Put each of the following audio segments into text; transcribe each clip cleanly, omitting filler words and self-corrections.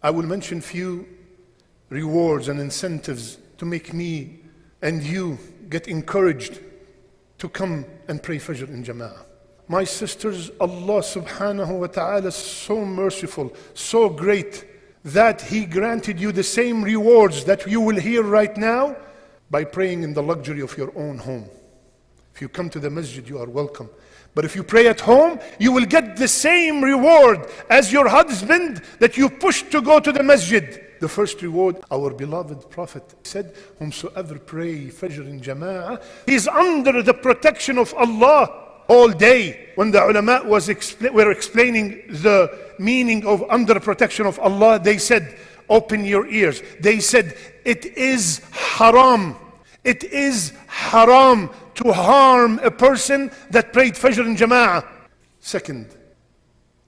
I will mention few rewards and incentives to make me and you get encouraged to come and pray Fajr in Jama'ah. My sisters, Allah subhanahu wa ta'ala is so merciful, so great, that He granted you the same rewards that you will hear right now by praying in the luxury of your own home. If you come to the masjid, you are welcome. But if you pray at home, you will get the same reward as your husband that you pushed to go to the masjid. The first reward, our beloved Prophet said, whomsoever pray Fajr in Jama'ah, he is under the protection of Allah all day. When the ulama were explaining the meaning of under protection of Allah, they said, open your ears. They said, it is haram. It is haram to harm a person that prayed Fajr in Jama'ah. Second,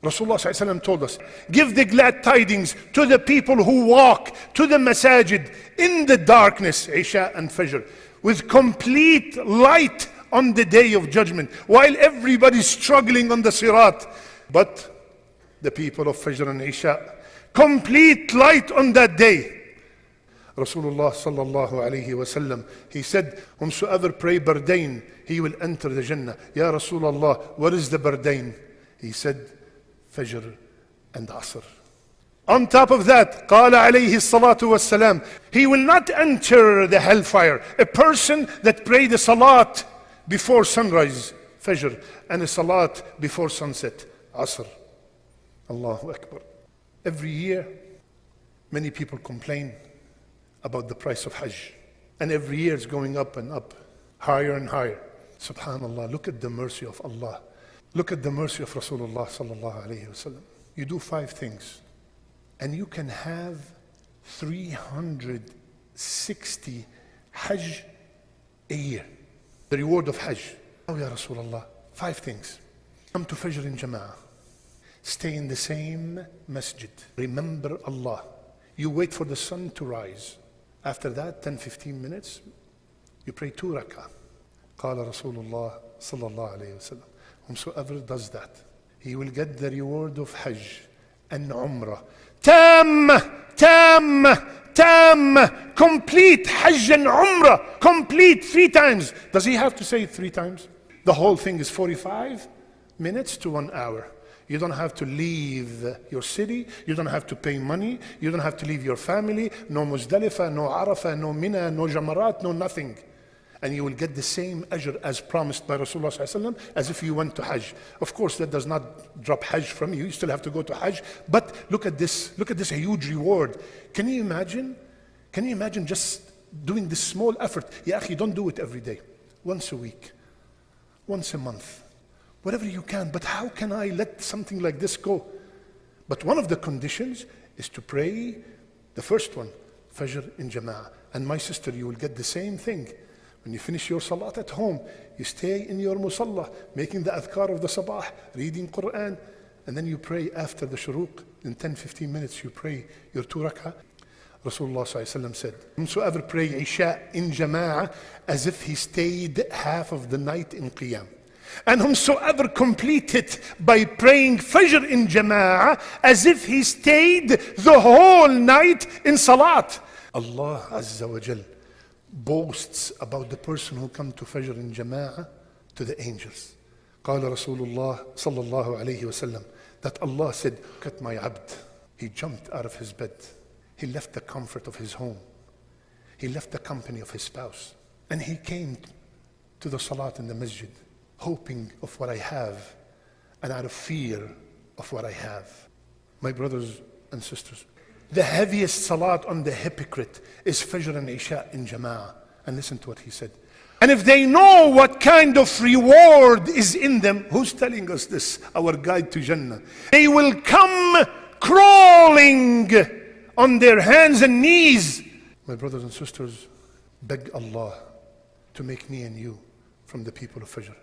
Rasulullah ﷺ told us, give the glad tidings to the people who walk to the masajid in the darkness, Isha and Fajr, with complete light on the day of judgment, while everybody's struggling on the sirat. But the people of Fajr and Isha, complete light on that day. Rasulullah sallallahu alayhi wasallam, he said, whomsoever pray bardain, he will enter the Jannah. Ya Rasulullah, what is the bardain? He said, Fajr and Asr. On top of that, قال عليه الصلاة والسلام, he will not enter the hellfire. A person that prayed a salat before sunrise, Fajr, and a salat before sunset, Asr. Allahu Akbar. Every year, many people complain about the price of Hajj. And every year it's going up and up, higher and higher. Subhanallah, look at the mercy of Allah. Look at the mercy of Rasulullah sallallahu alayhi wasallam. You do 5 things, and you can have 360 Hajj a year. The reward of Hajj. Oh ya Rasulullah, 5 things. Come to Fajr in Jama'ah. Stay in the same masjid. Remember Allah. You wait for the sun to rise. After that, 10-15 minutes, you pray 2 rak'ah. قال Rasulullah sallallahu alayhi wasallam, whomsoever does that, he will get the reward of Hajj and Umrah. Tam, complete Hajj and Umrah, complete 3 times. Does he have to say it 3 times? The whole thing is 45 minutes to 1 hour. You don't have to leave your city. You don't have to pay money. You don't have to leave your family. No Muzdalifah, no Arafah, no Mina, no Jamarat, no nothing. And you will get the same ajr as promised by Rasulullah ﷺ as if you went to Hajj. Of course, that does not drop Hajj from you. You still have to go to Hajj. But look at this huge reward. Can you imagine? Can you imagine just doing this small effort? Ya akhi, don't do it every day. Once a week. Once a month. Whatever you can. But how can I let something like this go? But one of the conditions is to pray the first one, Fajr in Jama'ah. And my sister, you will get the same thing. When you finish your salat at home, you stay in your musalla, making the adhkar of the sabah, reading Quran, and then you pray after the shuruq. In 10-15 minutes, you pray your 2 rak'ah. Rasulullah ﷺ said, whomsoever pray Isha in Jama'ah as if he stayed half of the night in Qiyam. And whomsoever completed by praying Fajr in Jama'ah as if he stayed the whole night in Salat. Allah Azza wa Jal boasts about the person who come to Fajr in Jama'ah to the angels. قال رسول الله صلى الله عليه وسلم, that Allah said, look at my abd. He jumped out of his bed. He left the comfort of his home. He left the company of his spouse. And he came to the salat in the masjid, hoping of what I have and out of fear of what I have. My brothers and sisters, the heaviest salat on the hypocrite is Fajr and Isha in Jama'ah. And listen to what he said. And if they know what kind of reward is in them, who's telling us this? Our guide to Jannah. They will come crawling on their hands and knees. My brothers and sisters, beg Allah to make me and you from the people of Fajr.